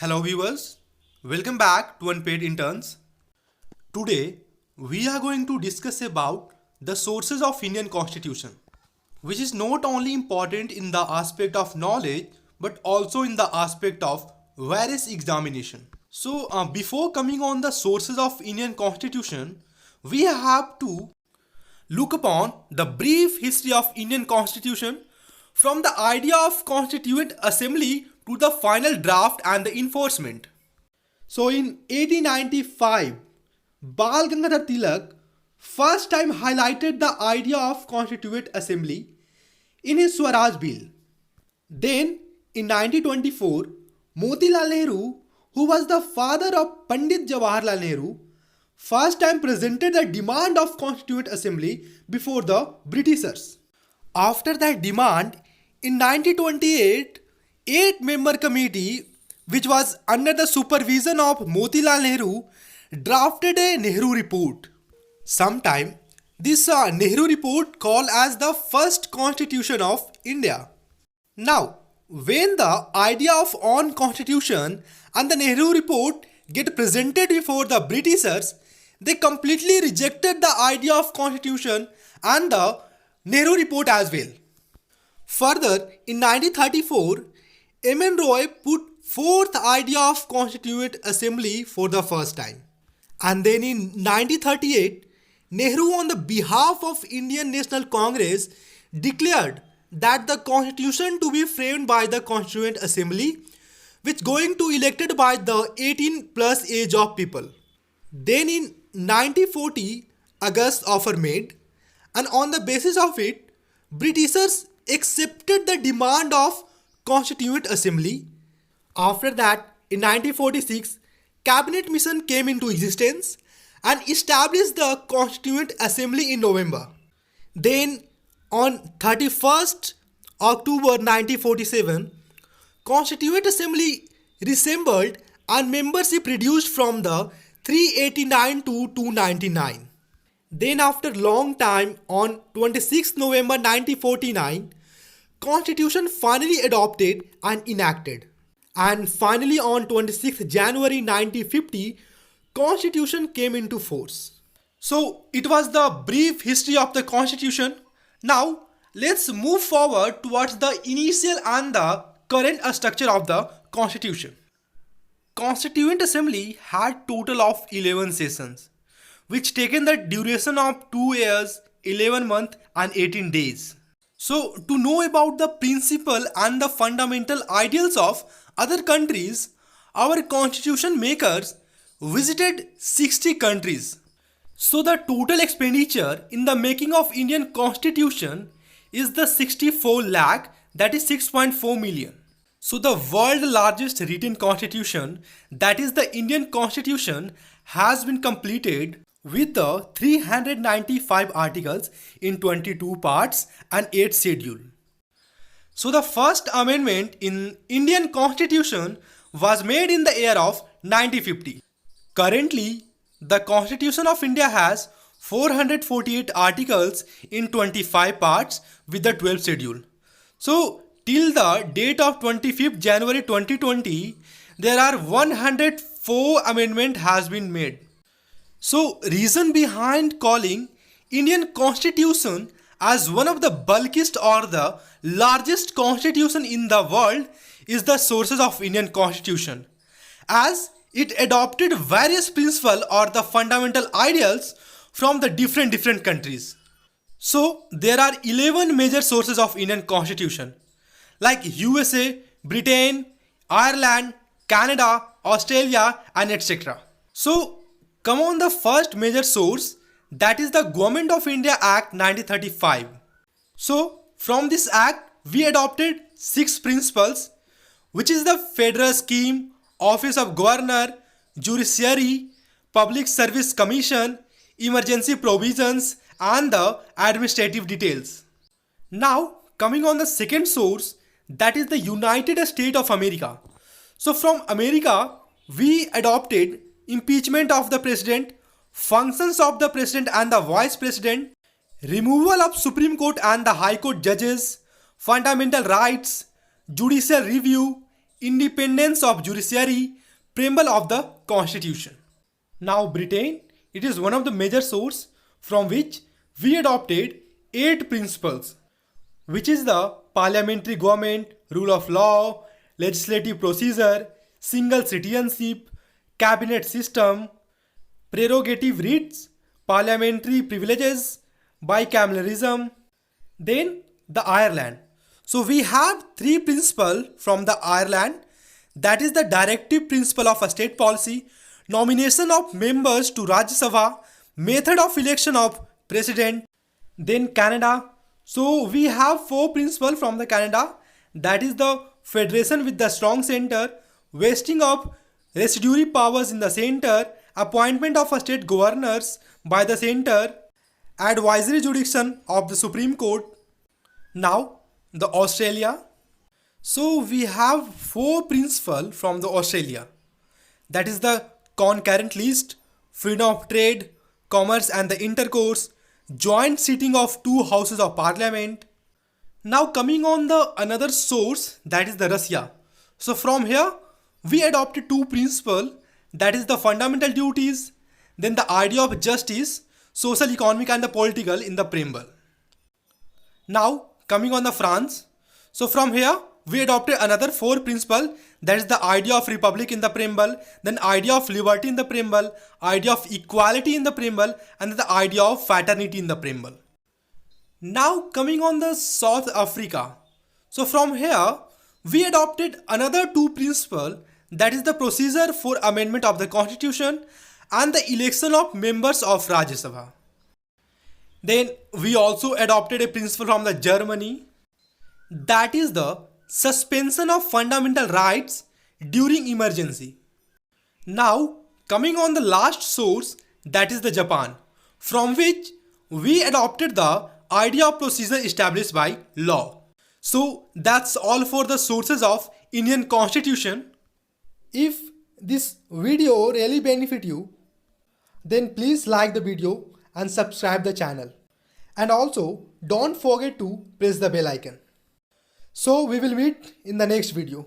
Hello viewers, welcome back to Unpaid Interns. Today we are going to discuss about the sources of Indian Constitution, which is not only important in the aspect of knowledge but also in the aspect of various examination. Before coming on the sources of Indian Constitution, we have to look upon the brief history of Indian Constitution from the idea of Constituent Assembly to the final draft and the enforcement. So in 1895, Bal Gangadhar Tilak first time highlighted the idea of Constituent Assembly in his Swaraj Bill. Then in 1924, Motilal Nehru, who was the father of Pandit Jawaharlal Nehru, first time presented the demand of Constituent Assembly before the Britishers. After that demand, in 1928, 8-member committee, which was under the supervision of Motilal Nehru, drafted a Nehru report. Sometime, this Nehru report called as the first constitution of India. Now, when the idea of own constitution and the Nehru report get presented before the Britishers, they completely rejected the idea of constitution and the Nehru report as well. Further, in 1934, M.N. Roy put forth idea of Constituent Assembly for the first time. And then in 1938, Nehru on the behalf of Indian National Congress declared that the constitution to be framed by the Constituent Assembly, which going to elected by the 18 plus age of people. Then in 1940, August offer made, and on the basis of it, Britishers accepted the demand of Constituent Assembly. After that, in 1946, Cabinet Mission came into existence and established the Constituent Assembly in November. Then, on 31st October 1947, Constituent Assembly reassembled and membership reduced from the 389 to 299. Then after long time, on 26 November 1949, Constitution finally adopted and enacted. And finally on 26 January 1950, Constitution came into force. So it was the brief history of the Constitution. Now let's move forward towards the initial and the current structure of the Constitution. Constituent Assembly had total of 11 sessions, which taken the duration of 2 years, 11 months and 18 days. So to know about the principle and the fundamental ideals of other countries, our constitution makers visited 60 countries. So the total expenditure in the making of Indian Constitution is the 64 lakh, that is 6.4 million. So the world largest written constitution, that is the Indian Constitution, has been completed with the 395 articles in 22 parts and 8 schedule. So the first amendment in Indian Constitution was made in the year of 1950. Currently, the Constitution of India has 448 articles in 25 parts with the 12th schedule. So till the date of 25th January 2020, there are 104 amendment has been made. So reason behind calling Indian Constitution as one of the bulkiest or the largest constitution in the world is the sources of Indian Constitution, as it adopted various principles or the fundamental ideals from the different countries. So there are 11 major sources of Indian Constitution like USA, Britain, Ireland, Canada, Australia and etc. So come on the first major source, that is the Government of India Act 1935. So from this act we adopted 6 principles, which is the Federal Scheme, Office of Governor, Judiciary, Public Service Commission, Emergency Provisions and the administrative details. Now coming on the second source, that is the United States of America. So from America we adopted impeachment of the president, functions of the president and the vice president, removal of Supreme Court and the High Court judges, fundamental rights, judicial review, independence of judiciary, preamble of the constitution. Now Britain, it is one of the major source from which we adopted 8 principles, which is the parliamentary government, rule of law, legislative procedure, single citizenship, cabinet system, prerogative writs, parliamentary privileges, bicameralism, then the Ireland. So we have 3 principles from the Ireland, that is the directive principle of a state policy, nomination of members to Rajya Sabha, method of election of president, then Canada. So we have 4 principles from the Canada, that is the federation with the strong center, vesting of residuary powers in the center, appointment of a state governors by the center, advisory jurisdiction of the Supreme Court. Now the Australia. So we have 4 principles from the Australia, that is the concurrent list, freedom of trade, commerce and the intercourse, joint sitting of 2 houses of parliament. Now coming on the another source, that is the Russia. So from here we adopted 2 principles, that is the fundamental duties, then the idea of justice, social, economic and the political in the preamble. Now coming on the France. So from here we adopted another 4 principles, that is the idea of republic in the preamble, then idea of liberty in the preamble, idea of equality in the preamble and the idea of fraternity in the preamble. Now coming on the South Africa. So from here we adopted another 2 principles, that is the procedure for amendment of the constitution and the election of members of Rajya Sabha. Then we also adopted a principle from the Germany, that is the suspension of fundamental rights during emergency. Now coming on the last source, that is the Japan, from which we adopted the idea of procedure established by law. So that's all for the sources of Indian Constitution. If this video really benefit you, then please like the video and subscribe the channel. And also don't forget to press the bell icon. So we will meet in the next video.